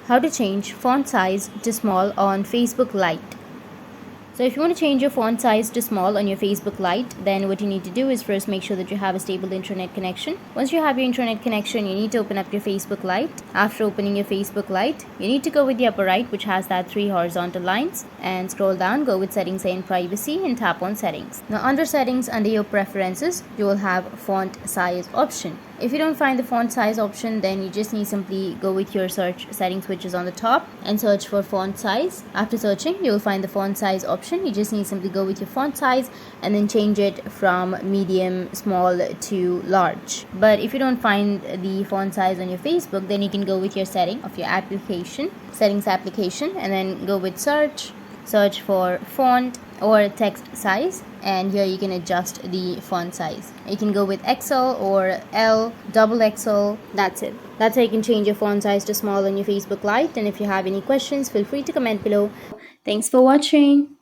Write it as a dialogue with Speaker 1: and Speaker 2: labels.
Speaker 1: How to change font size to small on Facebook Lite. So if you want to change your font size to small on your Facebook Lite, then what you need to do is first make sure that you have a stable internet connection. Once you have your internet connection, you need to open up your Facebook Lite. After opening your Facebook Lite, you need to go with the upper right, which has that 3 horizontal lines, and scroll down, go with settings and privacy, and tap on settings. Now under settings, under your preferences, you will have font size option. If you don't find the font size option, then you just need simply go with your search settings, which is on the top, and search for font size. After searching, you will find the font size option. You just need simply go with your font size and then change it from medium, small to large. But if you don't find the font size on your Facebook, then you can go with your setting of your application, settings application, and then go with search for font or text size, and here you can adjust the font size. You can go with XL or L, double XL. That's it. That's how you can change your font size to small on your Facebook Lite. And if you have any questions, feel free to comment below. Thanks for watching.